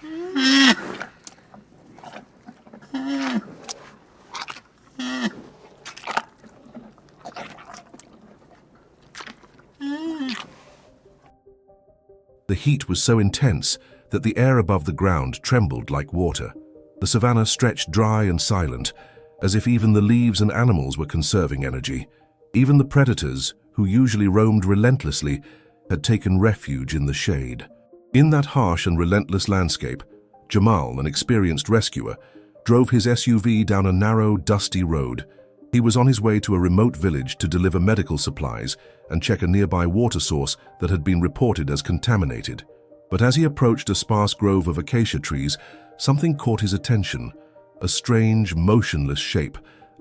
The heat was so intense that the air above the ground trembled like water. The savanna stretched dry and silent, as if even the leaves and animals were conserving energy. Even the predators, who usually roamed relentlessly, had taken refuge in the shade. In that harsh and relentless landscape, Jamal, an experienced rescuer, drove his SUV down a narrow, dusty road. He was on his way to a remote village to deliver medical supplies and check a nearby water source that had been reported as contaminated. But as he approached a sparse grove of acacia trees, something caught his attention. A strange, motionless shape,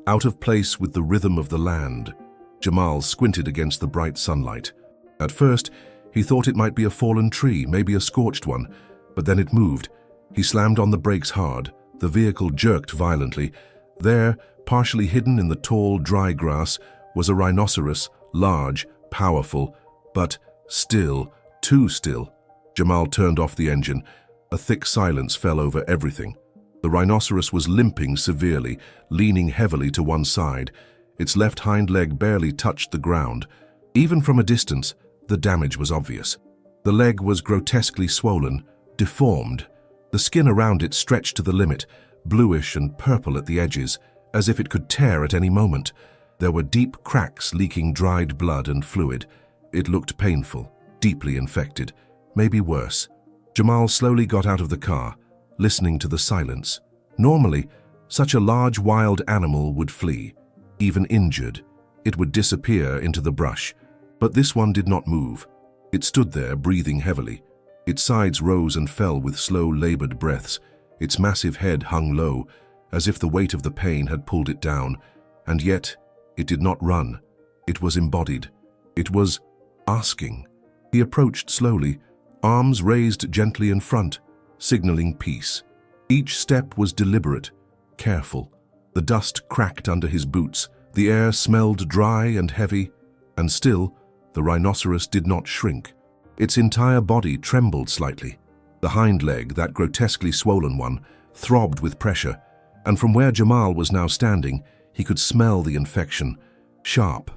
out of place with the rhythm of the land. Jamal squinted against the bright sunlight. At first, he thought it might be a fallen tree, maybe a scorched one, but then it moved. He slammed on the brakes hard. The vehicle jerked violently. There, partially hidden in the tall, dry grass, was a rhinoceros, large, powerful, but still, too still. Jamal turned off the engine. A thick silence fell over everything. The rhinoceros was limping severely, leaning heavily to one side. Its left hind leg barely touched the ground. Even from a distance, the damage was obvious. The leg was grotesquely swollen, deformed. The skin around it stretched to the limit, bluish and purple at the edges, as if it could tear at any moment. There were deep cracks leaking dried blood and fluid. It looked painful, deeply infected, maybe worse. Jamal slowly got out of the car, listening to the silence. Normally, such a large wild animal would flee. Even injured, it would disappear into the brush. But this one did not move. It stood there, breathing heavily. Its sides rose and fell with slow, labored breaths. Its massive head hung low, as if the weight of the pain had pulled it down. And yet, it did not run. It was embodied. It was asking. He approached slowly, arms raised gently in front, signaling peace. Each step was deliberate, careful. The dust cracked under his boots. The air smelled dry and heavy, and still, the rhinoceros did not shrink. Its entire body trembled slightly. The hind leg, that grotesquely swollen one, throbbed with pressure, and from where Jamal was now standing, he could smell the infection. Sharp,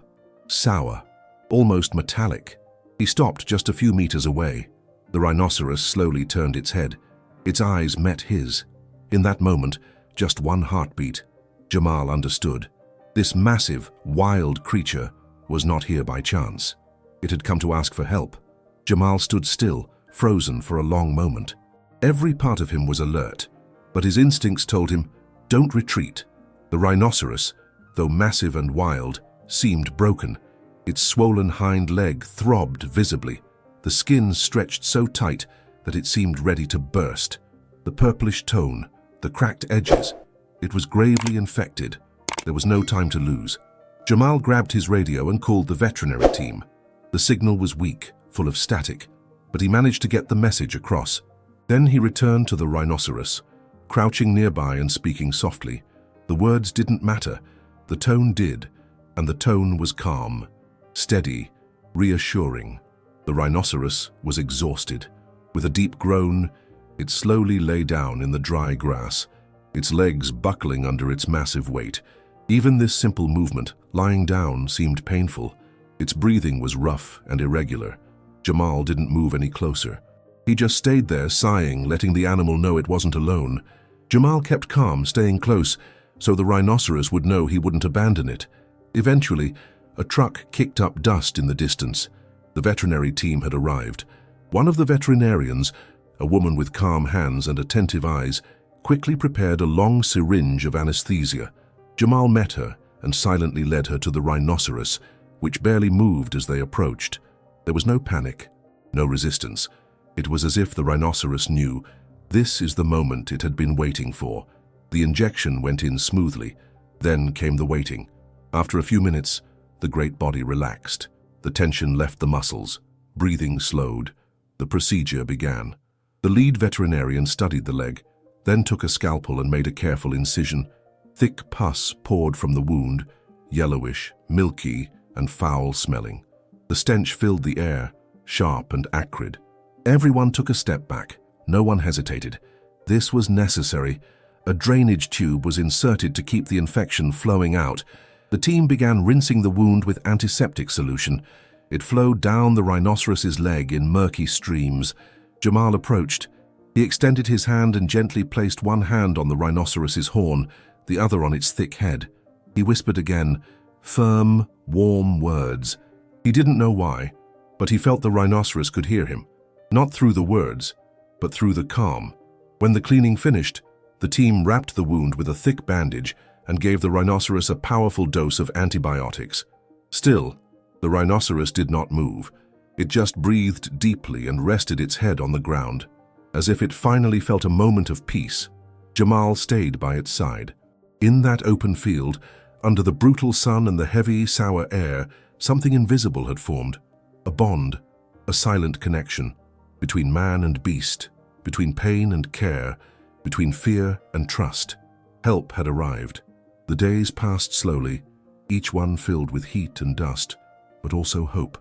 sour, almost metallic. He stopped just a few meters away. The rhinoceros slowly turned its head. Its eyes met his. In that moment, just one heartbeat. Jamal understood. This massive, wild creature was not here by chance. It had come to ask for help. Jamal stood still, frozen for a long moment. Every part of him was alert, but his instincts told him, don't retreat. The rhinoceros, though massive and wild, seemed broken. Its swollen hind leg throbbed visibly. The skin stretched so tight that it seemed ready to burst. The purplish tone, the cracked edges, it was gravely infected. There was no time to lose. Jamal grabbed his radio and called the veterinary team. The signal was weak, full of static, but he managed to get the message across. Then he returned to the rhinoceros, crouching nearby and speaking softly. The words didn't matter. The tone did, and the tone was calm, steady, reassuring. The rhinoceros was exhausted. With a deep groan, it slowly lay down in the dry grass, its legs buckling under its massive weight. Even this simple movement, lying down, seemed painful. Its breathing was rough and irregular. Jamal didn't move any closer. He just stayed there, sighing, letting the animal know it wasn't alone. Jamal kept calm, staying close, so the rhinoceros would know he wouldn't abandon it. Eventually, a truck kicked up dust in the distance. The veterinary team had arrived. One of the veterinarians, a woman with calm hands and attentive eyes, quickly prepared a long syringe of anesthesia. Jamal met her and silently led her to the rhinoceros, which barely moved as they approached. There was no panic, no resistance. It was as if the rhinoceros knew this is the moment it had been waiting for. The injection went in smoothly. Then came the waiting. After a few minutes, the great body relaxed. The tension left the muscles. Breathing slowed. The procedure began. The lead veterinarian studied the leg, then took a scalpel and made a careful incision. Thick pus poured from the wound, yellowish, milky, and foul-smelling. The stench filled the air, sharp and acrid. Everyone took a step back. No one hesitated. This was necessary. A drainage tube was inserted to keep the infection flowing out. The team began rinsing the wound with antiseptic solution. It flowed down the rhinoceros's leg in murky streams. Jamal approached. He extended his hand and gently placed one hand on the rhinoceros's horn, the other on its thick head. He whispered again, firm, warm words. He didn't know why, but he felt the rhinoceros could hear him. Not through the words, but through the calm. When the cleaning finished, the team wrapped the wound with a thick bandage and gave the rhinoceros a powerful dose of antibiotics. Still, the rhinoceros did not move. It just breathed deeply and rested its head on the ground. As if it finally felt a moment of peace, Jamal stayed by its side. In that open field, under the brutal sun and the heavy, sour air, something invisible had formed. A bond, a silent connection, between man and beast, between pain and care, between fear and trust. Help had arrived. The days passed slowly, each one filled with heat and dust, but also hope.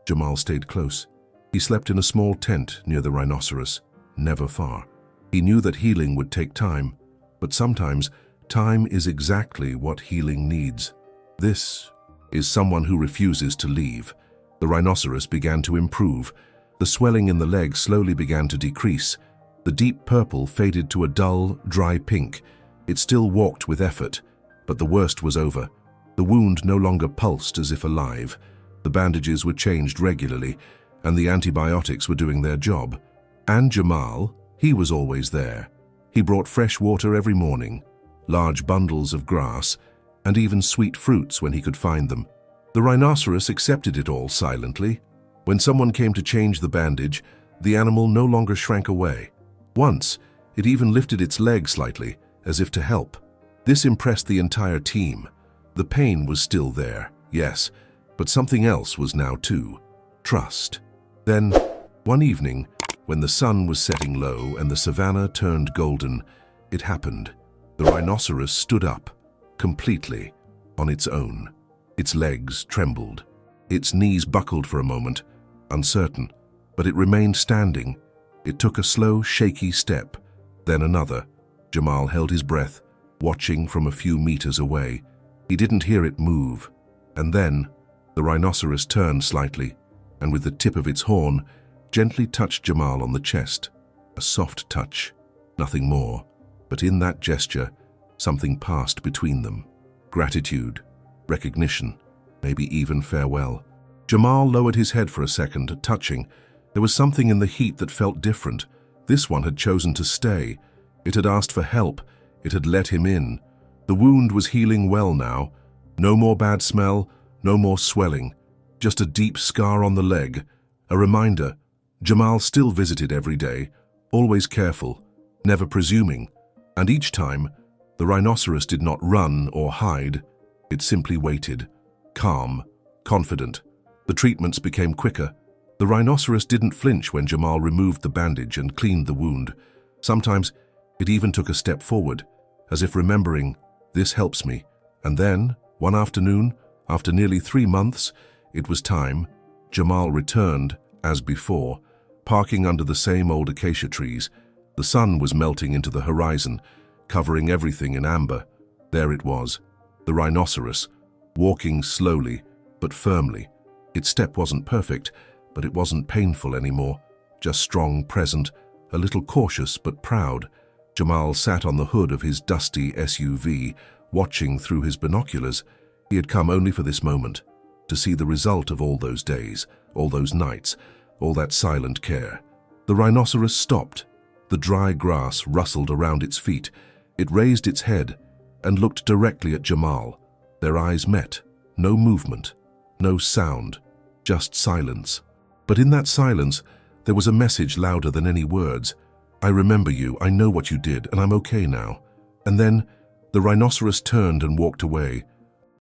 Jamal stayed close. He slept in a small tent near the rhinoceros, never far. He knew that healing would take time, but sometimes time is exactly what healing needs. This is someone who refuses to leave. The rhinoceros began to improve. The swelling in the leg slowly began to decrease. The deep purple faded to a dull, dry pink. It still walked with effort, but the worst was over. The wound no longer pulsed as if alive. The bandages were changed regularly, and the antibiotics were doing their job. And Jamal, he was always there. He brought fresh water every morning, large bundles of grass, and even sweet fruits when he could find them. The rhinoceros accepted it all silently. When someone came to change the bandage, the animal no longer shrank away. Once, it even lifted its leg slightly, as if to help. This impressed the entire team. The pain was still there, yes, but something else was now too. Trust. Then, one evening, when the sun was setting low and the savannah turned golden, it happened. The rhinoceros stood up, completely, on its own. Its legs trembled. Its knees buckled for a moment, uncertain, but it remained standing. It took a slow, shaky step, then another. Jamal held his breath, watching from a few meters away. He didn't hear it move. And then, the rhinoceros turned slightly, and with the tip of its horn, gently touched Jamal on the chest. A soft touch, nothing more. But in that gesture, something passed between them. Gratitude, recognition, maybe even farewell. Jamal lowered his head for a second, touching. There was something in the heat that felt different. This one had chosen to stay. It had asked for help. It had let him in. The wound was healing well now. No more bad smell, no more swelling. Just a deep scar on the leg. A reminder. Jamal still visited every day, always careful, never presuming. And each time, the rhinoceros did not run or hide. It simply waited, calm, confident. The treatments became quicker. The rhinoceros didn't flinch when Jamal removed the bandage and cleaned the wound. Sometimes, it even took a step forward, as if remembering, this helps me. And then, one afternoon, after nearly 3 months, it was time. Jamal returned, as before, parking under the same old acacia trees. The sun was melting into the horizon, covering everything in amber. There it was, the rhinoceros, walking slowly but firmly. Its step wasn't perfect, but it wasn't painful anymore, just strong, present, a little cautious but proud. Jamal sat on the hood of his dusty SUV, watching through his binoculars. He had come only for this moment, to see the result of all those days, all those nights, all that silent care. The rhinoceros stopped. The dry grass rustled around its feet. It raised its head and looked directly at Jamal. Their eyes met. No movement, no sound, just silence. But in that silence, there was a message louder than any words. I remember you, I know what you did, and I'm okay now. And then, the rhinoceros turned and walked away,